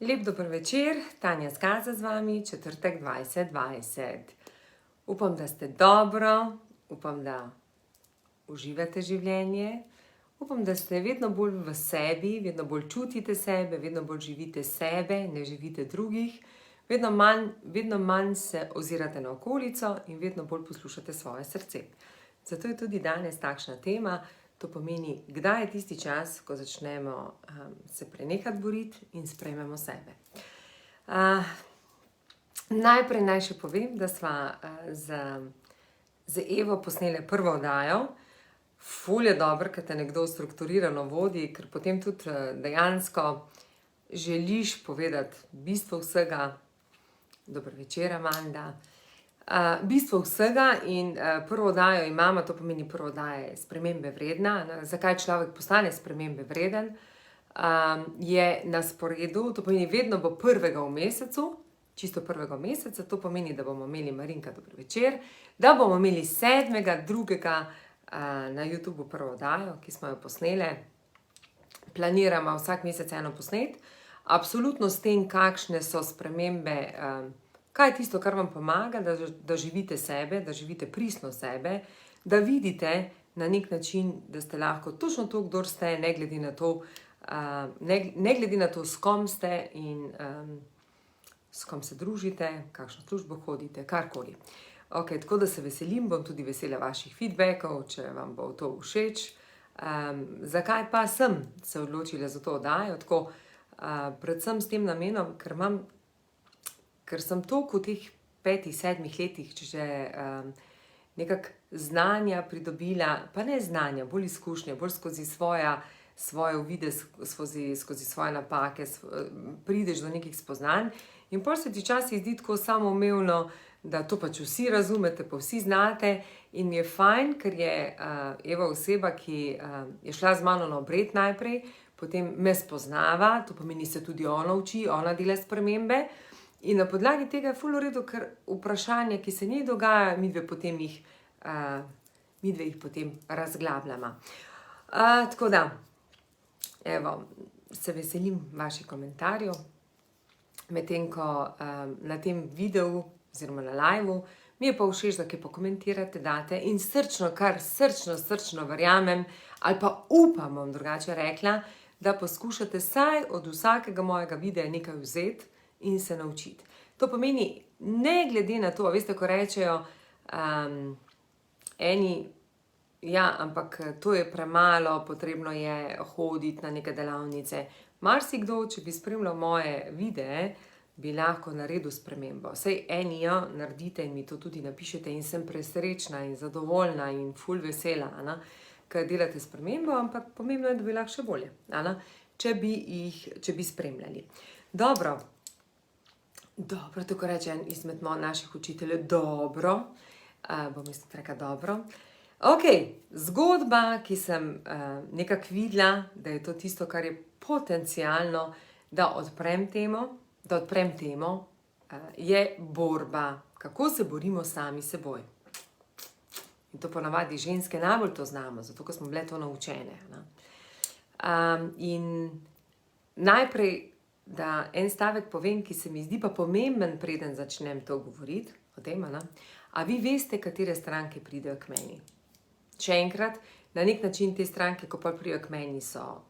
Lep dober večer, Tanja Skaza z vami, četrtek 2020. Upam, da ste dobro, upam, da uživate življenje, upam, da ste vedno bolj v sebi, vedno bolj čutite sebe, vedno bolj živite sebe, ne živite drugih, vedno manj se ozirate na okolico in vedno bolj poslušate svoje srce. Zato je tudi danes takšna tema. To pomeni, kdaj je tisti čas, ko začnemo se prenehati boriti in sprejmemo sebe. Najprej naj še povem, da sva z Evo posnele prvo oddajo. Ful je dobro, ker te nekdo strukturirano vodi, ker potem tudi dejansko želiš povedati bistvo vsega. Dober večer, Amanda. Bistvo vsega in prvo oddajo imamo, to pomeni prvo oddaja je spremembe vredna. Zakaj človek postane spremembe vreden? Je na sporedu, to pomeni vedno bo prvega v mesecu, čisto prvega v mesecu, to pomeni, da bomo imeli Marinka dober večer, da bomo imeli 7.2. Na YouTubeu prvo oddajo, ki smo jo posnele. Planiramo vsak mesec eno posnet. Absolutno s tem, kakšne so spremembe, kaj je tisto, kar vam pomaga, da živite sebe, da živite pristno sebe, da vidite na nek način, da ste lahko točno to, kdor ste, ne glede na to, s kom ste in s kom se družite, kakšno službo hodite, karkoli. Ok, tako da se veselim, bom tudi vesela vaših feedbackov, če vam bo to všeč. Zakaj pa sem se odločila za to oddajo? Tako, predvsem s tem namenom, ker sem toliko v teh 5-7 letih že nekako znanja pridobila, pa ne znanja, bolj izkušnje, bolj skozi svoje uvide, skozi svoje napake, prideš do nekih spoznanj in potem se ti včasih zdi tako samoumevno, da to pač vsi razumete, pa vsi znate in mi je fajn, ker je Eva oseba, ki je šla z mano na obred najprej, potem me spoznava, to pomeni se tudi ona uči, ona dela spremembe. In na podlagi tega je ful v redu, ker vprašanja, ki se njej dogaja, midve jih potem razglabljamo. Tako da, evo, se veselim vaših komentarjev, medtem ko na tem videu oziroma na liveu mi je pa všeč, da kaj pokomentirate, date in srčno verjamem ali pa upam, bom drugače rekla, da poskušate saj od vsakega mojega videa nekaj vzeti in se naučiti. To pomeni, ne glede na to, veste, ko rečejo eni, ja, ampak to je premalo, potrebno je hoditi na neke delavnice. Marsikdo, če bi spremljal moje videe, bi lahko naredil spremembo. Saj eni jo naredite in mi to tudi napišete in sem presrečna in zadovoljna in ful vesela, ker delate spremembo, ampak pomembno je, da bi lahko še bolje, če bi spremljali. Dobro, tako reče en izmed naših učiteljev, dobro, bom rekla dobro. Ok, zgodba, ki sem nekako videla, da je to tisto, kar je potencialno, da odprem temo, je borba, kako se borimo sami seboj. In to ponavadi ženske najbolj to znamo, zato ko smo bile to naučene. In najprej, da en stavek povem, ki se mi zdi pa pomemben, preden začnem to govoriti o tem, a vi veste, katere stranke pridejo k meni? Še enkrat, na nek način te stranke, ko pa pridejo k meni, so,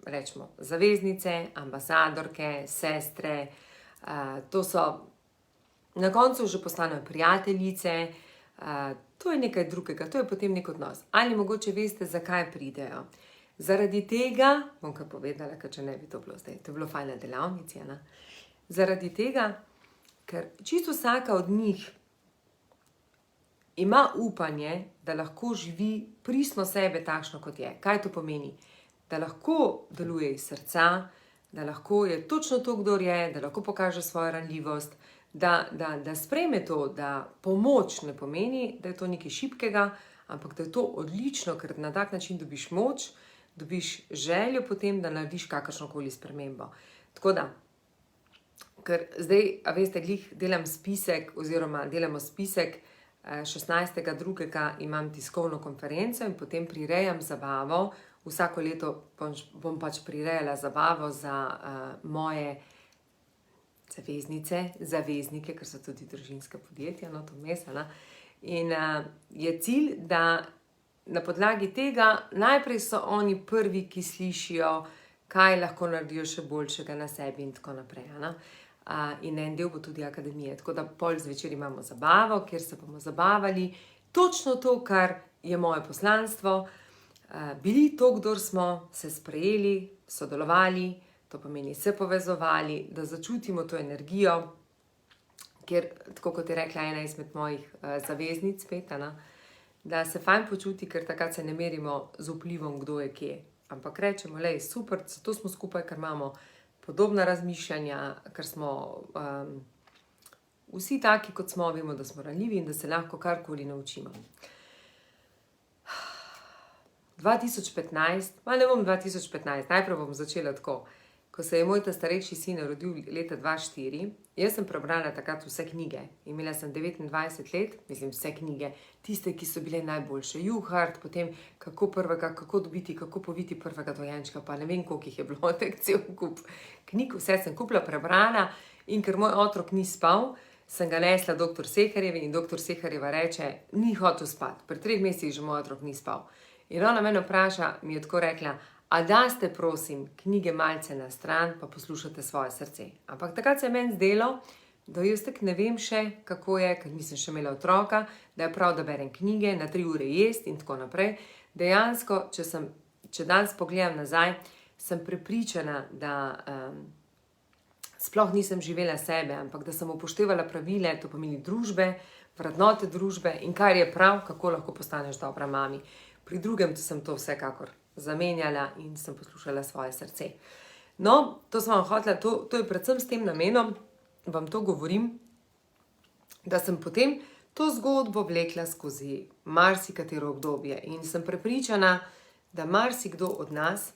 rečemo, zaveznice, ambasadorke, sestre, to so, na koncu že postanejo prijateljice, to je nekaj drugega, to je potem nek odnos. Ali mogoče veste, zakaj pridejo? Zaradi tega, bom kaj povedala, ker če ne bi to bilo zdaj, to je bilo fajn na delavnici, zaradi tega, ker čisto vsaka od njih ima upanje, da lahko živi pristno sebe takšno, kot je. Kaj to pomeni? Da lahko deluje iz srca, da lahko je točno to, kdor je, da lahko pokaže svojo ranljivost, da sprejme to, da pomoč ne pomeni, da je to nekaj šibkega, ampak da je to odlično, ker na tak način dobiš moč, dobiš željo potem, da narediš kakršnokoli spremembo. Tako da, ker zdaj, a veste, glih delamo spisek, 16.2. imam tiskovno konferenco in potem prirejam zabavo. Vsako leto bom pač prirejala zabavo za moje zaveznice, zaveznike, ker so tudi družinska podjetja, no to vmes, ne. In je cilj, da na podlagi tega najprej so oni prvi, ki slišijo, kaj lahko naredijo še boljšega na sebi in tako naprej, ne. In en del bo tudi akademije, tako da pol zvečer imamo zabavo, kjer se bomo zabavali, točno to, kar je moje poslanstvo, bili to, kdor smo, se sprejeli, sodelovali, to pomeni se povezovali, da začutimo to energijo, ker, tako kot je rekla ena izmed mojih zaveznic spet, ne, da se fajn počuti, ker takrat se ne merimo z vplivom, kdo je kje. Ampak rečemo, lej, super, zato smo skupaj, ker imamo podobna razmišljanja, ker smo vsi taki, kot smo, vemo, da smo ranljivi in da se lahko karkoli naučimo. 2015, ne bom 2015, najprej bom začela tako. Ko se je moj starejši sin rodil leta 2004, jaz sem prebrala takrat vse knjige. Imela sem 29 let, mislim vse knjige, tiste, ki so bile najboljše. Juhart, potem kako dobiti, kako poviti prvega dojenčka, pa ne vem, koliko jih je bilo, tek cel kup knjig, vse sem kupila, prebrala in ker moj otrok ni spal, sem ga nesla dr. Seharjevi in dr. Seharjeva reče, ni hotel spati, pri 3 mesecih že moj otrok ni spal. In ona mene vpraša, mi je tako rekla, a daste prosim knjige malce na stran, pa poslušate svoje srce. Ampak takrat se je meni zdelo, da jaz tako ne vem še, kako je, ker nisem še imela otroka, da je prav, da berem knjige, na 3 ure jest in tako naprej. Dejansko, če danes pogledam nazaj, sem prepričana, da sploh nisem živela sebe, ampak da sem upoštevala pravile, to pomeni družbe, vrednote družbe in kar je prav, kako lahko postaneš dobra mami. Pri drugem sem to vsekakor zamenjala in sem poslušala svoje srce. No, to sem vam hotela, to je predvsem s tem namenom, vam to govorim, da sem potem to zgodbo vlekla skozi marsikatero obdobje in sem prepričana, da marsikdo od nas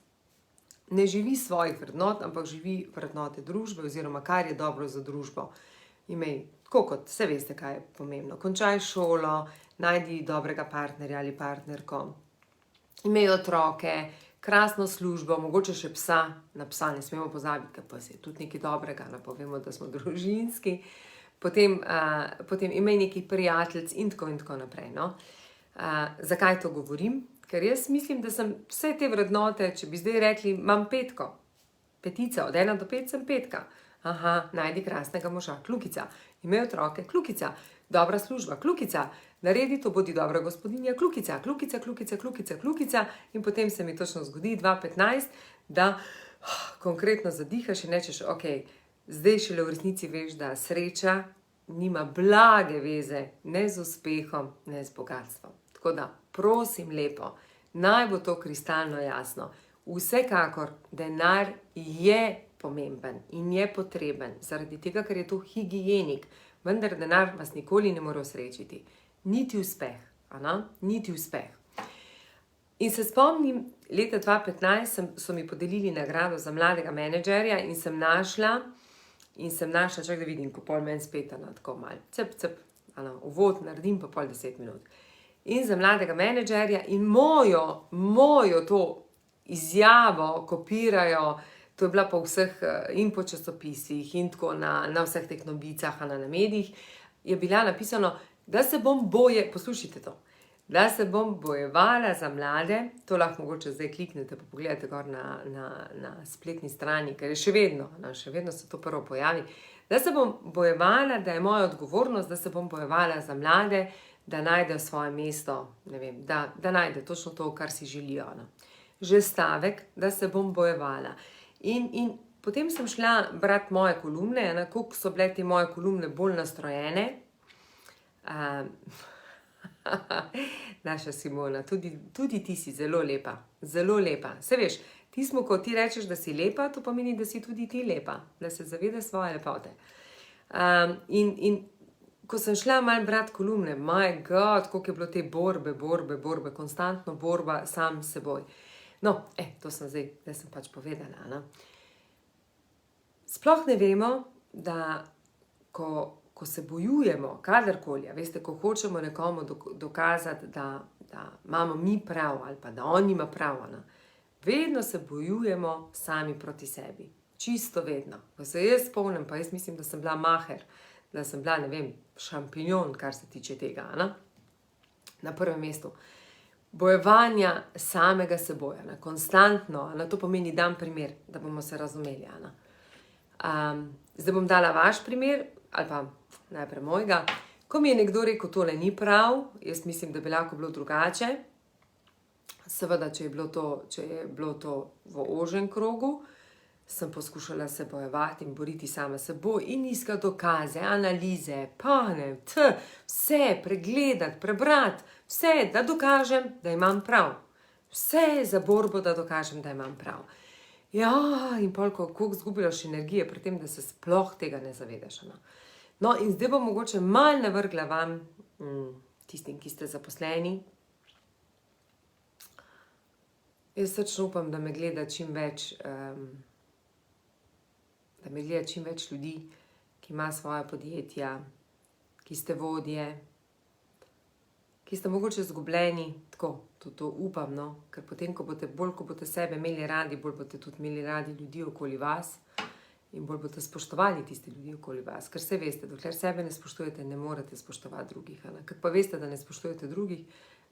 ne živi svojih vrednot, ampak živi vrednote družbe oziroma kar je dobro za družbo. Imej, tako kot, vse veste, kaj je pomembno. Končaj šolo, najdi dobrega partnerja ali partnerko, imej otroke, krasno službo, mogoče še psa, na psa ne smemo pozabiti, ker pes je tudi nekaj dobrega, povemo, da smo družinski, potem imej nekaj prijateljic in tako naprej. No? Zakaj to govorim? Ker jaz mislim, da sem vse te vrednote, če bi zdaj rekli, imam 5, 5, od 1 do 5 sem 5. Aha, najdi krasnega moža, kljukica, imej otroke, kljukica, dobra služba, kljukica, naredi to, bodi dobra gospodinja, kljukica, kljukica, kljukica, kljukica, kljukica in potem se mi točno zgodi 2015, da konkretno zadihaš in rečeš, ok, zdaj šele v resnici veš, da sreča nima blage veze ne z uspehom, ne z bogatstvom. Tako da, prosim lepo, naj bo to kristalno jasno. Vsekakor, denar je pomemben in je potreben, zaradi tega, ker je to higienik, vendar denar vas nikoli ne more osrečiti. Niti uspeh, niti uspeh. In se spomnim, leta 2015 so mi podelili nagrado za mladega menedžerja in sem našla, čak da vidim, ko pol meni spet, tako malo, uvod naredim pa pol 10 minut. In za mladega menedžerja in mojo to izjavo kopirajo, to je bila po vseh in po časopisih in tako na vseh teh novicah, na medijih, je bila napisano, da se bom poslušajte to, da se bom bojevala za mlade, to lahko mogoče zdaj kliknete pa pogledate gor na spletni strani, ker je še vedno se to prvo pojavi, da se bom bojevala, da je moja odgovornost, da se bom bojevala za mlade, da najdejo svoje mesto, ne vem, da najde točno to, kar si želijo. Že stavek, da se bom bojevala. In potem sem šla brati moje kolumne, koliko so bile te moje kolumne bolj nastrojene. Naša Simona, tudi ti si zelo lepa, zelo lepa. Saj veš, ko ti rečeš, da si lepa, to pomeni, da si tudi ti lepa, da se zavedaš svoje lepote. In ko sem šla malo brati kolumne, my God, koliko je bilo te borbe, konstantno borba sam s seboj. No, to sem zdaj sem pač povedala. Sploh ne vemo, da ko se bojujemo, kadarkoli, veste, ko hočemo nekomu dokazati, da imamo mi prav ali pa da on ima prav, vedno se bojujemo sami proti sebi. čisto vedno. Ko se jaz spomnim, pa jaz mislim, da sem bila maher, da sem bila, ne vem, šampinjon, kar se tiče tega, na prvem mestu. Bojevanja samega seboj, konstantno, to pomeni dam primer, da bomo se razumeli. Zdaj bom dala vaš primer, ali pa najprej mojega. Ko mi je nekdo rekel, tole ni prav, jaz mislim, da bi lahko bilo drugače. Seveda, če je bilo to v ožjem krogu, sem poskušala se bojevati in boriti sama seboj in iskati dokaze, analize, vse pregledati, prebrati, vse, da dokažem, da imam prav. Vse za borbo, da dokažem, da imam prav. Ja, in pol, koliko zgubilaš energije pri tem, da se sploh tega ne zavedaš. No, in zdaj bom mogoče malo navrgla vam, tistim, ki ste zaposleni. Jaz srčno upam, da me gleda čim več ljudi, ki ima svoja podjetja, ki ste vodje, ki ste mogoče zgubljeni, tako, to upam, no, ker potem, ko boste sebe imeli radi, bolj boste tudi imeli radi ljudi okoli vas in bolj boste spoštovali tiste ljudi okoli vas, ker se veste, dokler sebe ne spoštujete, ne morete spoštovati drugih, ker pa veste, da ne spoštujete drugih,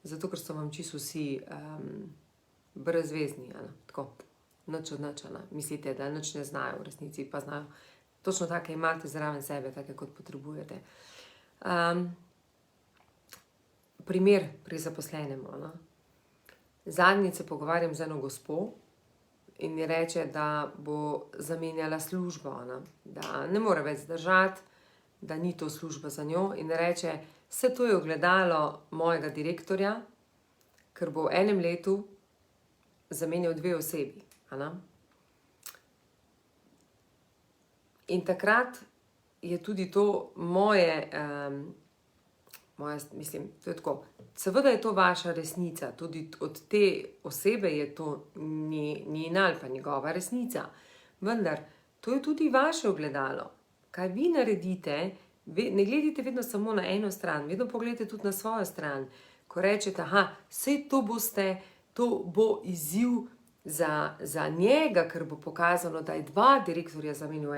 zato ker so vam čisto vsi brezvezni, tako. Nič od nič, mislite, da nič ne znajo, v resnici pa znajo. Točno take imate zraven sebe, take kot potrebujete. Primer pri zaposlenemu. Zadnjič se pogovarjam z eno gospo in mi reče, da bo zamenjala službo, da ne more več zdržati, da ni to služba za njo in reče, vse to je ogledalo mojega direktorja, ker bo v enem letu zamenjal 2 osebi. In takrat je tudi to moje, mislim, to je tako, seveda je to vaša resnica, tudi od te osebe je to njena ali pa njegova resnica, vendar to je tudi vaše ogledalo. Kaj vi naredite, ne gledajte vedno samo na eno stran, vedno pogledajte tudi na svojo stran, ko rečete, saj to bo izziv za njega, ker bo pokazano, da je 2 direktorja zamenjal v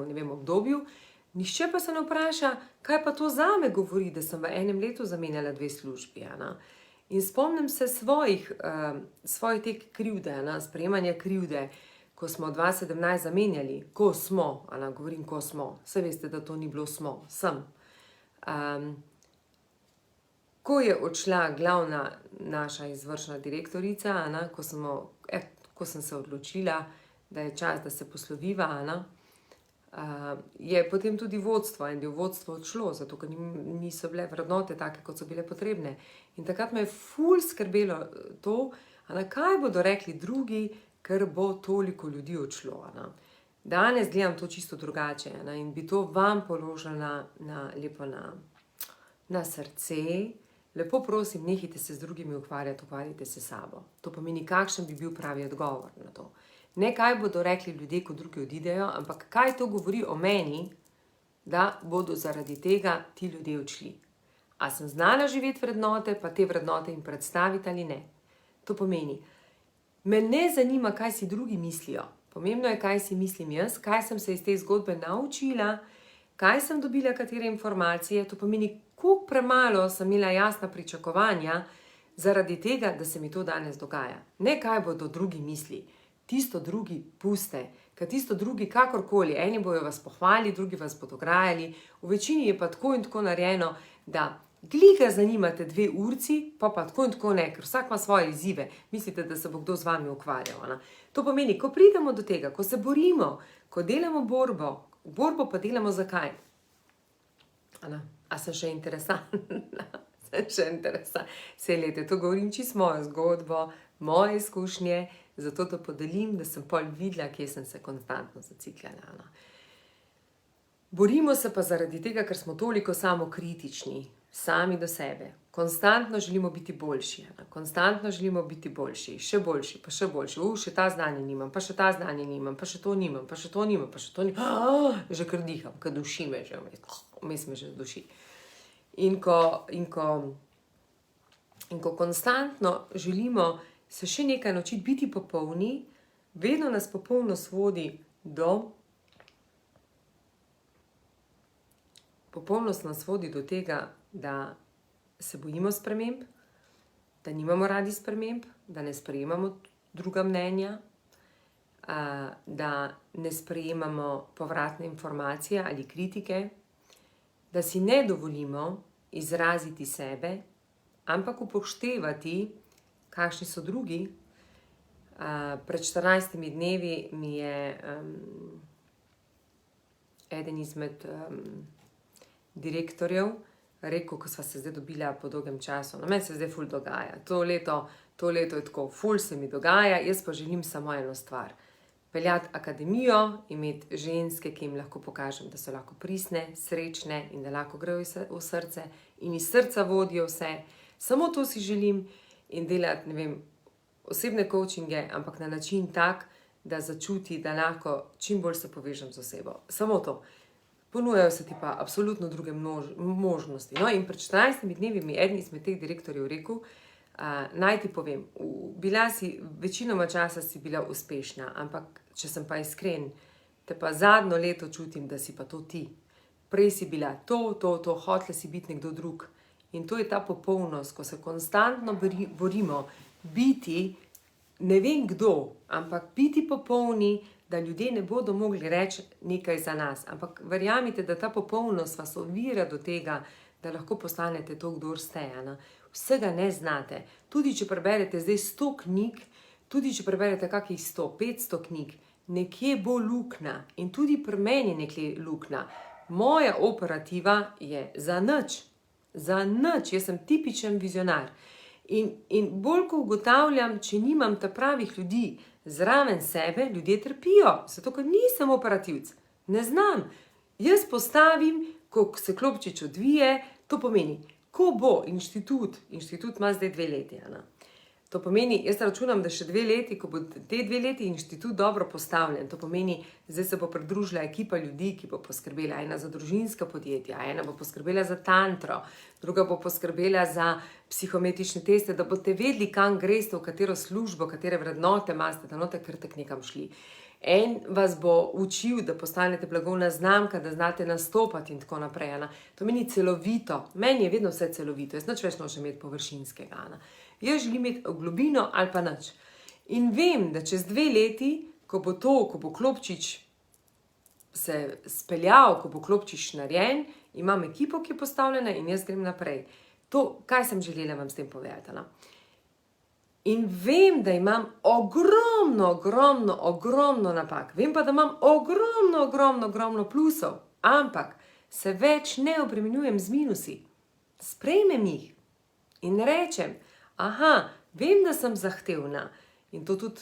enem obdobju, nihče pa se ne vpraša, kaj pa to zame govori, da sem v enem letu zamenjala 2 službi. In spomnim se svojih te krivde, sprejemanja krivde, ko smo 2017 zamenjali, ko smo, saj veste, da to ni bilo sem. Ko je odšla glavna naša izvršna direktorica, ko sem se odločila, da je čas, da se posloviva, je potem tudi vodstvo, en del vodstva odšlo, zato ker niso bile vrednote take, kot so bile potrebne. In takrat me je ful skrbelo to, kaj bodo rekli drugi, ker bo toliko ljudi odšlo. Danes gledam to čisto drugače in bi to vam položila lepo na srce. Lepo prosim, nehajte se z drugimi ukvarjati, ukvarjajte se s sabo. To pomeni, kakšen bi bil pravi odgovor na to. Ne kaj bodo rekli ljudje, ko drugi odidejo, ampak kaj to govori o meni, da bodo zaradi tega ti ljudje odšli. A sem znala živeti vrednote, pa te vrednote jim predstaviti ali ne. To pomeni, me ne zanima, kaj si drugi mislijo. Pomembno je, kaj si mislim jaz, kaj sem se iz te zgodbe naučila, kaj sem dobila, katere informacije. To pomeni, koliko premalo sem imela jasna pričakovanja zaradi tega, da se mi to danes dogaja. Ne kaj bodo drugi misli, tisto drugi puste, ker tisto drugi kakorkoli, eni bojo vas pohvali, drugi vas bodo grajali, v večini je pa tako in tako narejeno, da gliga zanimate 2 urci, pa tako in tako ne, ker vsak ima svoje izzive, mislite, da se bo kdo z vami ukvarjal. To pomeni, ko pridemo do tega, ko se borimo, ko delamo borbo pa delamo zakaj? A sem še interesantna? Sej lete, to govorim čisto mojo zgodbo, moje izkušnje, zato to podelim, da sem pol videla, kje sem se konstantno zacikljala. Borimo se pa zaradi tega, ker smo toliko samokritični, sami do sebe. Konstantno želimo biti boljši, še boljši, pa še boljši. Še ta znanje nimam, pa še ta znanje nimam, pa še to nimam, pa še to nimam, pa še to nimam. Že kar diham, kar duši me že, vmes me že duši. In ko konstantno želimo se še nekaj naučiti biti popolni, vedno nas popolnost vodi Popolnost nas vodi do tega, da se bojimo sprememb, da nimamo radi sprememb, da ne sprejemamo druga mnenja, da ne sprejemamo povratne informacije ali kritike, da si ne dovolimo izraziti sebe, ampak upoštevati, kakšni so drugi. Pred 14 dnevi mi je eden izmed direktorjev rekel, ko sva se zdaj dobila po dolgem času, no, meni se zdaj ful dogaja, to leto je tako, ful se mi dogaja, jaz pa želim samo eno stvar. Peljati akademijo, imeti ženske, ki jim lahko pokažem, da so lahko pristne, srečne in da lahko grejo v srce in iz srca vodijo vse. Samo to si želim in delati, ne vem, osebne coachinge, ampak na način tak, da začuti, da lahko čim bolj se povežem z osebo. Samo to. Ponujajo se ti pa absolutno druge možnosti. No, in pred 14 dnevi mi eden izmed teh direktorjev rekel, naj ti povem, večinoma časa si bila uspešna, ampak če sem pa iskren, te pa zadnjo leto čutim, da si pa to ti. Prej si bila to, hotela si biti nekdo drug. In to je ta popolnost, ko se konstantno borimo biti ne vem kdo, ampak biti popolni, da ljudje ne bodo mogli reči nekaj za nas. Ampak verjamite, da ta popolnost vas ovira do tega, da lahko postanete to, kdor ste. Vsega ne znate. Tudi če preberete zdaj 100 knjig, tudi če preberete kakih 100, 500 knjig, nekje bo luknja. In tudi pri meni je nekje luknja. Moja operativa je za nič. Za nič. Jaz sem tipičen vizionar. In bolj ko ugotavljam, če nimam ta pravih ljudi zraven sebe, ljudje trpijo. Zato, ker nisem operativc. Ne znam. Jaz postavim, ko se klobčič odvije, to pomeni, ko bo inštitut ima zdaj 2 leti, to pomeni, jaz računam, da še 2 leti, ko bo te 2 leti inštitut dobro postavljen, to pomeni, zdaj se bo pridružila ekipa ljudi, ki bo poskrbela, ena za družinska podjetja, ena bo poskrbela za tantro, druga bo poskrbela za psihometrične teste, da boste vedeli, kam greste, v katero službo, katere vrednote imate, da note krtek nekam šli. En vas bo učil, da postanete blagovna znamka, da znate nastopati in tako naprej. To meni celovito. Meni je vedno vse celovito. Jaz nič več nočem imeti površinskega. Jaz želim imeti globino ali pa nič. In vem, da čez 2 leti, ko bo klobčič se speljal, ko bo klobčič narejen, imam ekipo, ki je postavljena in jaz grem naprej. To, kaj sem želela vam s tem povedati? In vem, da imam ogromno napak. Vem pa, da imam ogromno plusov. Ampak se več ne obremenjujem z minusi. Sprejmem jih in rečem, vem, da sem zahtevna. In to tudi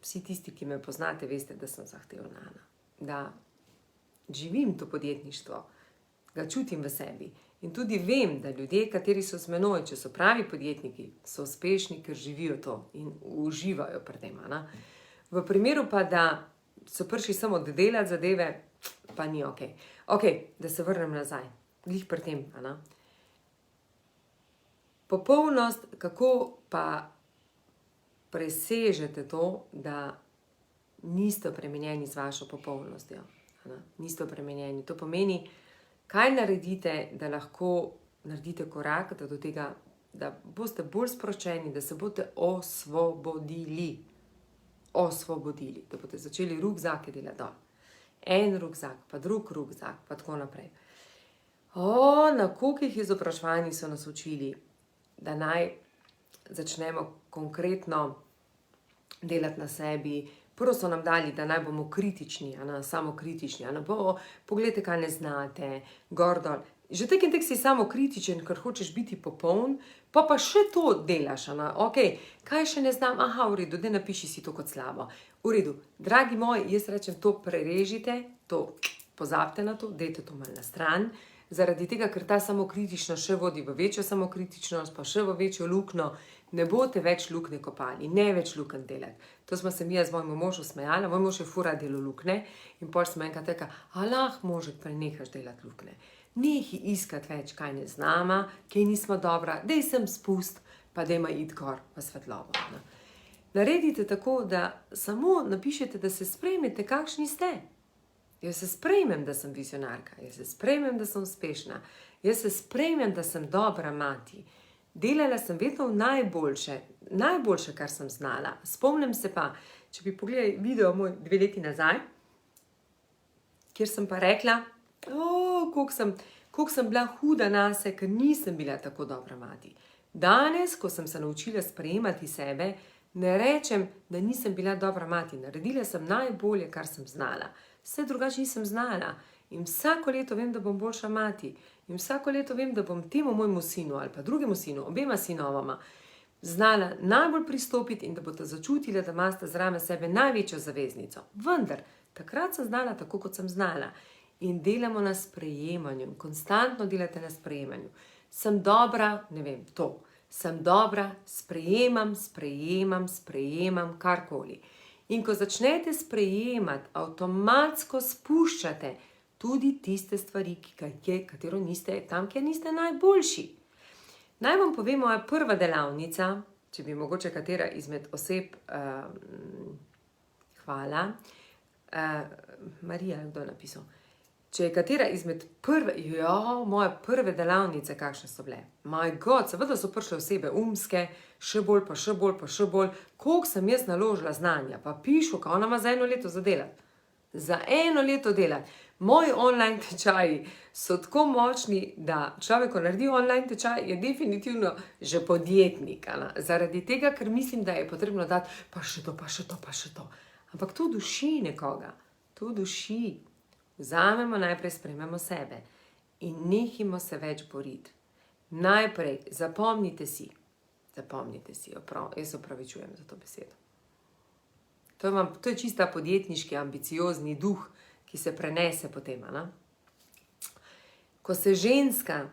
vsi tisti, ki me poznate, veste, da sem zahtevna. Da živim to podjetništvo, ga čutim v sebi. In tudi vem, da ljudje, kateri so z menoj, če so pravi podjetniki, so uspešni, ker živijo to in uživajo pri tem. V primeru pa, da so prišli samo delati zadeve, pa ni okej. Okej, da se vrnem nazaj. Glih pri tem. Popolnost, kako pa presežete to, da niste obremenjeni z vašo popolnostjo. Niste obremenjeni. To pomeni, kaj naredite, da lahko naredite korak do tega, da boste bolj sproščeni, da se boste osvobodili. Da boste začeli rukzake delati dol. En rukzak, pa drug rukzak, pa tako naprej. Na kolikih izobraževanjih so nas učili, da naj začnemo konkretno delati na sebi. Prvo so nam dali, da naj bomo kritični, samokritični. Poglejte, kaj ne znate, gor dol. Že tek in tek si samokritičen, ker hočeš biti popoln, pa še to delaš. Kaj še ne znam? V redu, da napiši si to kot slabo. V redu, dragi moji, jaz rečem, to prerežite, to pozabite na to, dajte to malo na stran, zaradi tega, ker ta samokritičnost še vodi v večjo samokritičnost, pa še v večjo luknjo. Ne boste več luknje kopali, ne več lukenj delati. To smo se mi z mojim možem smejali, moj mož je fura delo luknje in potem smo enkrat rekli, možek, prenehaš delati luknje. Nehi iskati več, kaj ne znama, kaj nismo dobra, daj sem spust, pa dajmo iti gor v svetlobo. naredite tako, da samo napišete, da se sprejmete, kakšni ste. Jaz se sprejmem, da sem vizionarka, jaz se sprejmem, da sem uspešna, jaz se sprejmem, da sem dobra mati. Delala sem vedno najboljše, kar sem znala. Spomnim se pa, če bi pogledali video moj 2 leti nazaj, kjer sem pa rekla, koliko sem bila huda nase, ker nisem bila tako dobra mati. Danes, ko sem se naučila sprejemati sebe, ne rečem, da nisem bila dobra mati. Naredila sem najbolje, kar sem znala. Vse drugače nisem znala. In vsako leto vem, da bom boljša mati. In vsako leto vem, da bom temu mojemu sinu ali pa drugemu sinu, obema sinovama, znala najbolj pristopiti in da boste začutili, da imate zraven sebe največjo zaveznico. Vendar, takrat sem znala tako, kot sem znala. In delamo na sprejemanju. Konstantno delate na sprejemanju. Sem dobra, ne vem, to. Sem dobra, sprejemam, karkoli. In ko začnete sprejemati, avtomatsko spuščate tudi tiste stvari, katero niste tam, kjer niste najboljši. Naj vam povem, moja prva delavnica, če bi mogoče katera izmed oseb, hvala, Marija, kdo je napisal, če je katera izmed moje prve delavnice, kakšne so bile. My God, seveda so prišle osebe umske, še bolj, koliko sem jaz naložila znanja, pa pišu, ka ona ima za 1 leto za delati. Za 1 leto delati. Moji online tečaji so tako močni, da človek, ko naredi online tečaj, je definitivno že podjetnik. Zaradi tega, ker mislim, da je potrebno dati pa še to. Ampak to duši nekoga. To duši. Vzamemo, najprej sprejmemo sebe in nehimo se več boriti. Najprej zapomnite si, jaz opravičujem za to besedo. To je čista podjetniški, ambiciozni duh, ki se prenese potem. Ko se ženska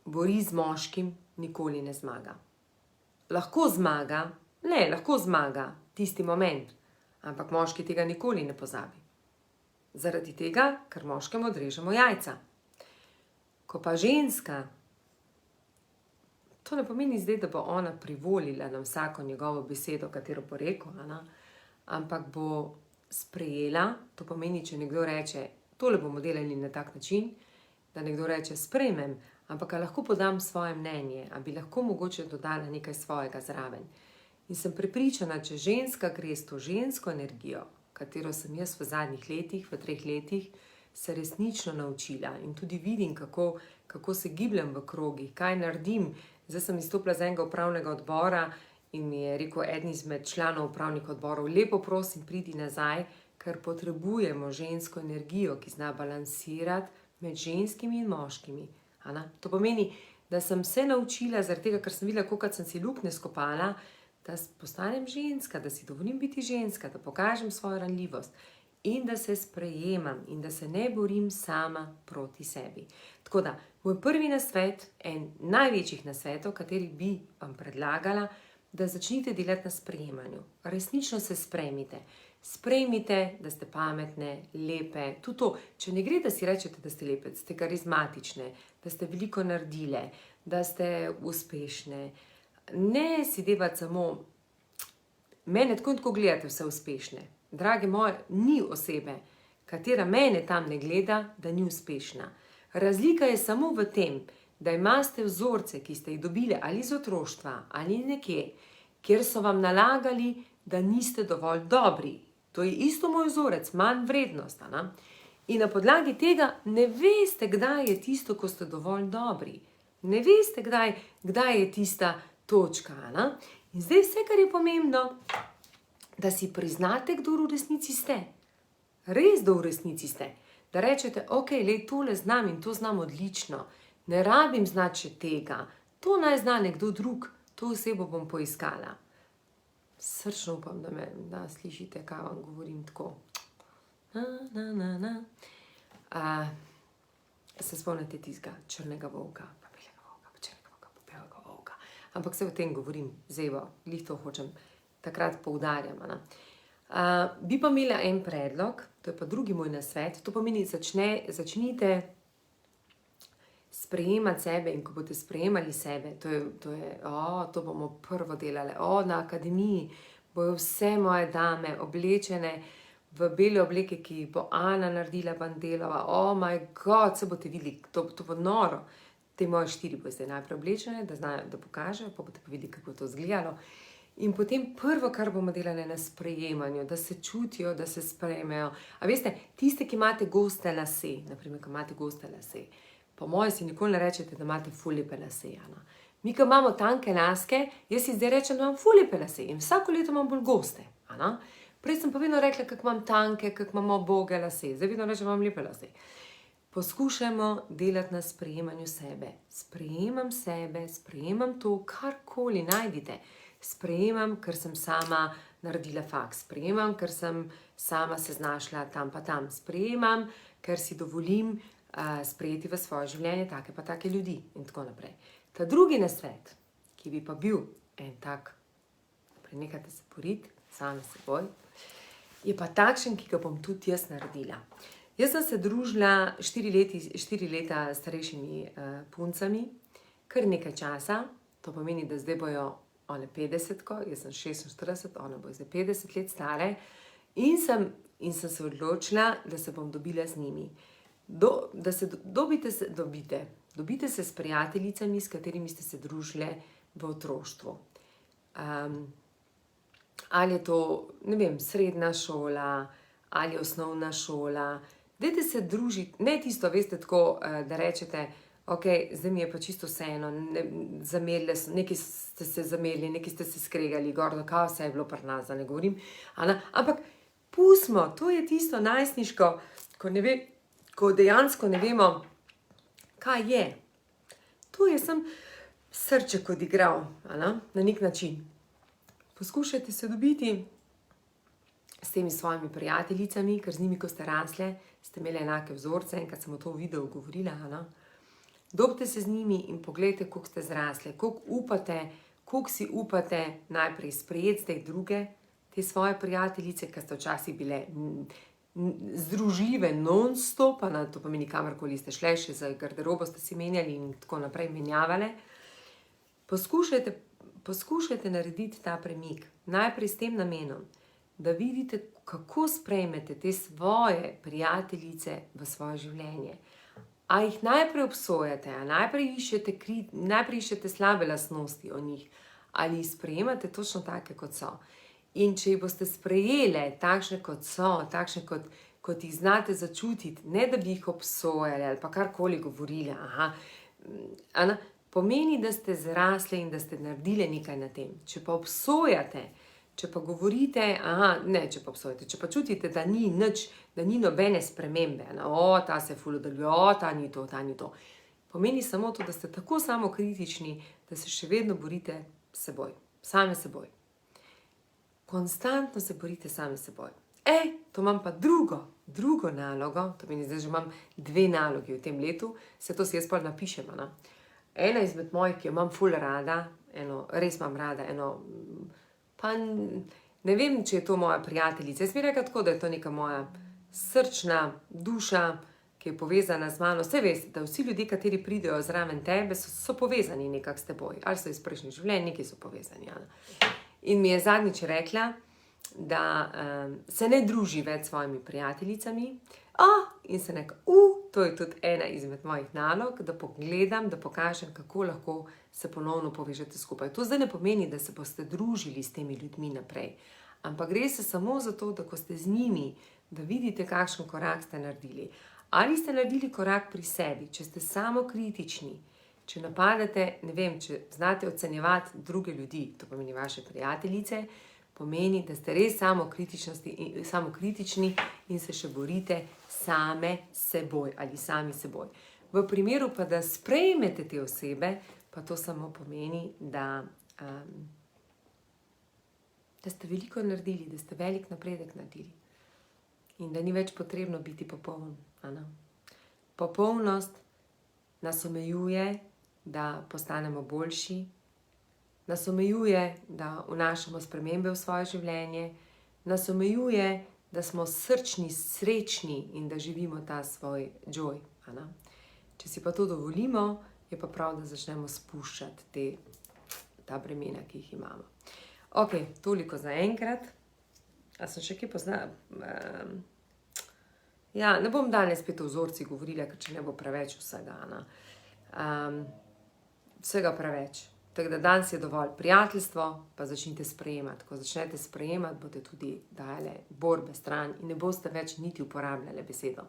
bori z moškim, nikoli ne zmaga. Lahko zmaga tisti moment, ampak moški tega nikoli ne pozabi. Zaradi tega, ker moškemu odrežemo jajca. Ko pa ženska, to ne pomeni zdaj, da bo ona privolila na vsako njegovo besedo, katero bo rekel, ampak bo sprejela, to pomeni, če nekdo reče, tole bomo delali na tak način, da nekdo reče, sprejmem, ampak lahko podam svoje mnenje, a bi lahko mogoče dodala nekaj svojega zraven. In sem prepričana, če ženska gre s to žensko energijo, katero sem jaz v zadnjih letih, v 3 letih, se resnično naučila in tudi vidim, kako se gibljem v krogih, kaj naredim. Zdaj sem izstopila z enega upravnega odbora in mi je rekel eden izmed članov upravnih odborov, lepo prosim, pridi nazaj, ker potrebujemo žensko energijo, ki zna balansirati med ženskimi in moškimi. To pomeni, da sem se naučila, zaradi tega, ker sem videla, kolikrat sem si luknje skopala, da postanem ženska, da si dovolim biti ženska, da pokažem svojo ranljivost in da se sprejemam in da se ne borim sama proti sebi. Tako da, moj prvi nasvet, en največjih nasvetov, kateri bi vam predlagala, da začnite delati na sprejemanju. Resnično se sprejmite. Sprejmite, da ste pametne, lepe. Tudi to, če ne gre, da si rečete, da ste lepe, da ste karizmatične, da ste veliko naredile, da ste uspešne. Ne si devati samo, mene tako in tako gledate vse uspešne. Drage moje, ni osebe, katera mene tam ne gleda, da ni uspešna. Razlika je samo v tem, da imate vzorce, ki ste jih dobili ali iz otroštva, ali nekje, kjer so vam nalagali, da niste dovolj dobri. To je isto moj vzorec, manj vrednost. In na podlagi tega ne veste, kdaj je tisto, ko ste dovolj dobri. Ne veste, kdaj je tista točka. In zdaj vse, kar je pomembno, da si priznate, kdo v resnici ste. Res, da v resnici ste. Da rečete, ok, tole znam in to znam odlično. Ne rabim znati še tega. To naj zna nekdo drug. To osebo bom poiskala. Srčno upam, da slišite, kaj vam govorim tako. Se spomnite tistega črnega volka, pa belega volka, pa črnega volka, pa belega volka. Ampak se o tem govorim, zdaj glih to hočem, takrat poudarjam. Bi pa imela en predlog, to je pa drugi moj nasvet, to pomeni, začnite sprejemati sebe in ko boste sprejemali sebe, to bomo prvo delali, na akademiji bojo vse moje dame oblečene v bele obleke, ki jih bo Ana naredila Bandelova. Oh my god, se boste videli, to bo noro. Te moje 4 bo zdaj najprej oblečene, da znajo, da pokažejo, pa boste pa videli, kako bo to izgledalo. In potem prvo, kar bomo delali na sprejemanju, da se čutijo, da se sprejmejo. A veste, tiste, ki imate goste lase, naprimer, ki imate goste lase, po moje si nikoli ne rečete, da imate ful lepe lase, Ana. Mi, ki imamo tanke laske, jaz si zdaj rečem, da imam ful lepe lase in vsako leto imam bolj goste, Ana. Prej sem pa vedno rekla, kako imam tanke, kako imamo boge lase, zdaj vedno rečem, da imam lepe lase. Poskušajmo delati na sprejemanju sebe. Sprejemam sebe, sprejemam to, karkoli najdite. Sprejemam, ker sem sama naredila faks. Sprejemam, ker sem sama se znašla tam pa tam. Sprejemam, ker si dovolim sprejeti v svoje življenje take pa take ljudi in tako naprej. Ta drugi nasvet, ki bi pa bil en tak, prenehajte se boriti sami s seboj, je pa takšen, ki ga bom tudi jaz naredila. Jaz sem se družila 4 leta s starejšimi puncami, kar nekaj časa, to pomeni, da zdaj bojo one 50-ko, jaz sem 46, one bojo zdaj 50 let stare in sem se odločila, da se bom dobila z njimi. Dobite se s prijateljicami, s katerimi ste se družile v otroštvu. Ali je to, ne vem, srednja šola, ali osnovna šola. Dajte se družiti, ne tisto, veste, tako, da rečete, ok, zdaj mi je pa čisto vseeno, nekaj ste se zamerili, nekaj ste se skregali, gordo, kao vse je bilo pri nas, da ne govorim. Ampak pustimo, to je tisto najstniško, ko dejansko ne vemo, kaj je. To je sem srček odigral, na nek način. Poskušajte se dobiti s temi svojimi prijateljicami, ker z njimi, ko ste rasle, ste imeli enake vzorce, enkrat sem o to v videu govorila, Dobite se z njimi in pogledajte, koliko ste zrasle, koliko si upate najprej sprejeti zdaj druge, te svoje prijateljice, ki ste včasih bile združljive non-stop, to pomeni kamorkoli ste šle, še za garderobo ste si menjali in tako naprej menjavale. Poskušajte narediti ta premik, najprej s tem namenom, da vidite, kako sprejmete te svoje prijateljice v svoje življenje. A jih najprej obsojate, a najprej iščete slabe lastnosti o njih, ali jih sprejemate točno take, kot so. In če jih boste sprejele takšne, kot so, takšne, kot jih znate začutiti, ne da bi jih obsojali ali pa karkoli govorili, pomeni, da ste zrasle in da ste naredile nekaj na tem. Če pa obsojate, če pa govorite, če pa čutite, da ni nič, da ni nobene spremembe, ta se ful oddaljuje, ta ni to. Pomeni samo to, da ste tako samokritični, da se še vedno borite s seboj, same seboj. Konstantno se borite same seboj. To imam pa drugo nalogo, to meni zdaj že imam 2 nalogi v tem letu, se to si jaz pa napišem, Ena izmed mojih, ki jo imam ful rada, res imam rada, pa ne vem, če je to moja prijateljica. Jaz mi rekla tako, da je to neka moja srčna duša, ki je povezana z mano. Vse veste, da vsi ljudje, kateri pridejo zraven tebe, so povezani nekako s teboj. Ali so iz prejšnjih življenj, neki so povezani. In mi je zadnjič rekla, da se ne druži več s svojimi prijateljicami. In se nekaj, to je tudi ena izmed mojih nalog, da pogledam, da pokažem, kako lahko se ponovno povežete skupaj. To zdaj ne pomeni, da se boste družili s temi ljudmi naprej, ampak gre se samo za to, da ko ste z njimi, da vidite, kakšen korak ste naredili. Ali ste naredili korak pri sebi, če ste samokritični, če napadate, ne vem, če znate ocenjevati druge ljudi, to pomeni vaše prijateljice, pomeni, da ste res samokritični in se še borite same seboj ali sami seboj. V primeru pa, da sprejmete te osebe, pa to samo pomeni, da ste veliko naredili, da ste velik napredek naredili in da ni več potrebno biti popoln. Popolnost nas omejuje, da postanemo boljši, nas omejuje, da vnašamo spremembe v svoje življenje, nas omejuje, da smo srčni, srečni in da živimo ta svoj joy. Če si pa to dovolimo, je pa prav, da začnemo spuščati ta bremena, ki jih imamo. Ok, toliko za enkrat. A sem še kje poznala? Ja, ne bom danes spet o vzorci govorila, ker če ne bo preveč vsega. Vsega preveč. Tako da danes je dovolj prijateljstvo, pa začnite sprejemati. Ko začnete sprejemati, boste tudi dajale borbe stran in ne boste več niti uporabljale besedo,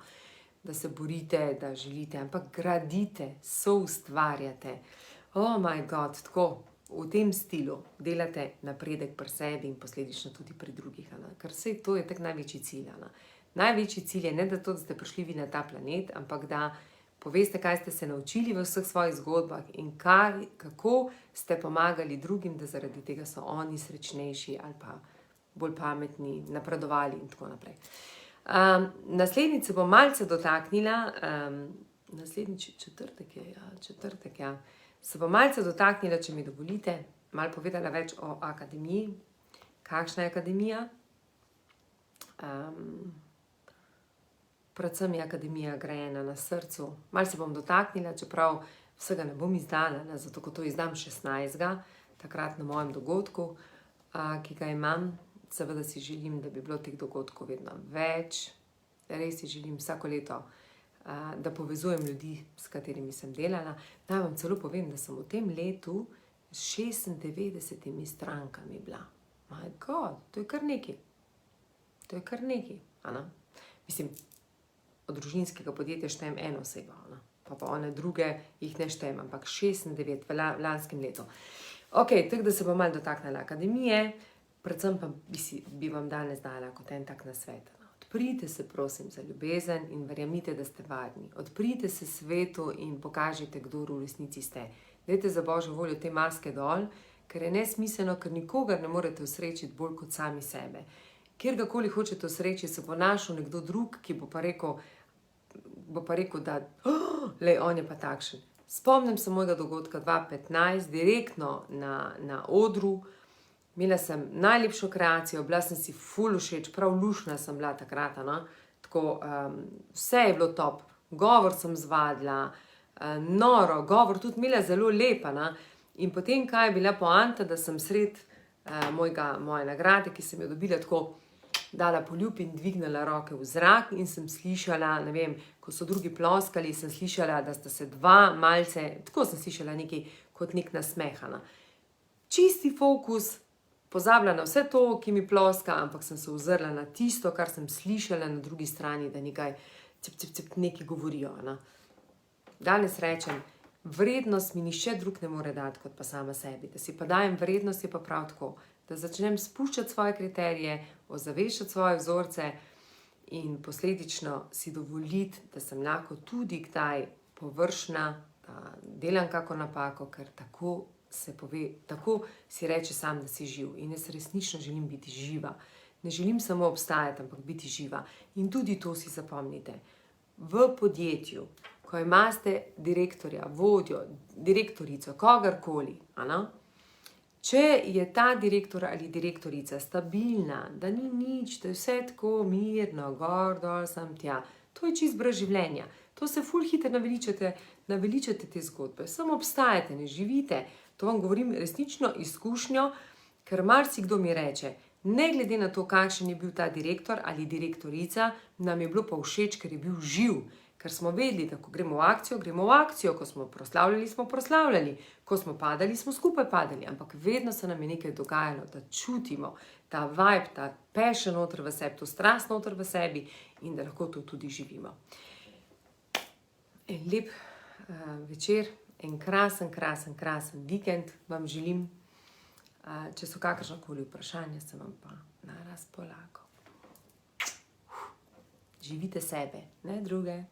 da se borite, da želite, ampak gradite, soustvarjate. Oh my god, tako v tem stilu delate napredek pri sebi in posledično tudi pri drugih. Ker vse to je tak največji cilj. Največji cilj je ne da to, da ste prišli vi na ta planet, ampak da poveste, kaj ste se naučili v vseh svojih zgodbah in kako ste pomagali drugim, da zaradi tega so oni srečnejši ali pa bolj pametni, napredovali in tako naprej. Naslednjič se bom malce dotaknila, naslednjič četrtek, ja. Se bom malce dotaknila, če mi dovolite, malo povedala več o akademiji. Kakšna je akademija? Predvsem je akademija grajena na srcu. Malo se bom dotaknila, čeprav vsega ne bom izdala, zato ko to izdam 16. takrat na mojem dogodku, ki ga imam. Seveda si želim, da bi bilo teh dogodkov vedno več. Res si želim vsako leto, da povezujem ljudi, s katerimi sem delala. Naj vam celo povem, da sem v tem letu s 96 strankami bila. My God, to je kar nekaj. To je kar nekaj. Mislim, od družinskega podjetja štejem eno osebo, pa one druge jih ne štejem, ampak 96 v lanskem letu. Ok, tako da se bom malo dotaknila akademije, predvsem pa bi vam danes dala kot en tak nasvet. Odprite se, prosim, za ljubezen in verjemite, da ste varni. Odprite se svetu in pokažite, kdo v resnici ste. Dajte za božjo voljo te maske dol, ker je nesmiselno, ker nikogar ne morete osrečiti bolj kot sami sebe. Kjerkoli hočete osreči, se bo našel nekdo drug, ki bo pa rekel, da lej, on je pa takšen. Spomnim se mojega dogodka 2015, direktno na odru. Imela sem najlepšo kreacijo, bila sem si ful všeč, prav lušna sem bila takrat. Tako, vse je bilo top. Govor sem zvadila, noro, govor tudi imela zelo lepa. In potem, kaj je bila poanta, da sem sred moje nagrade, ki sem jo dobila, tako dala poljub in dvignila roke v zrak in sem slišala, ne vem, ko so drugi ploskali, sem slišala, da sta se dva malce, tako sem slišala nekaj kot nek nasmeh. Čisti fokus, pozabila na vse to, ki mi ploska, ampak sem se ozrla na tisto, kar sem slišala na drugi strani, da nekaj nekaj govorijo. Danes rečem, vrednost mi nihče drug ne more dati, kot pa sama sebi. Da si pa dajem vrednost, je pa prav tako. Da začnem spuščati svoje kriterije, ozaveščati svoje vzorce in posledično si dovoliti, da sem lahko tudi kdaj površna, da delam kako napako, ker tako se pove, tako si reče sam, da si živ. In jaz resnično želim biti živa. Ne želim samo obstajati, ampak biti živa. In tudi to si zapomnite. V podjetju, ko imate direktorja, vodjo, direktorico, kogarkoli, če je ta direktor ali direktorica stabilna, da ni nič, da je vse tako mirno, gor, dol, sem tja, to je čist brez življenja. To se ful hitro naveličate te zgodbe. Samo obstajate, ne živite. To vam govorim resnično izkušnjo, ker marsikdo mi reče, ne glede na to, kakšen je bil ta direktor ali direktorica, nam je bilo pa všeč, ker je bil živ. Ker smo vedeli, da ko gremo v akcijo, ko smo proslavljali, ko smo padali, smo skupaj padali, ampak vedno se nam je nekaj dogajalo, da čutimo ta vibe, ta passion noter v sebi, to strast noter v sebi in da lahko to tudi živimo. En lep večer, en krasen vikend vam želim. Če so kakršnakoli vprašanja, sem vam pa na razpolago. Živite sebe, ne druge.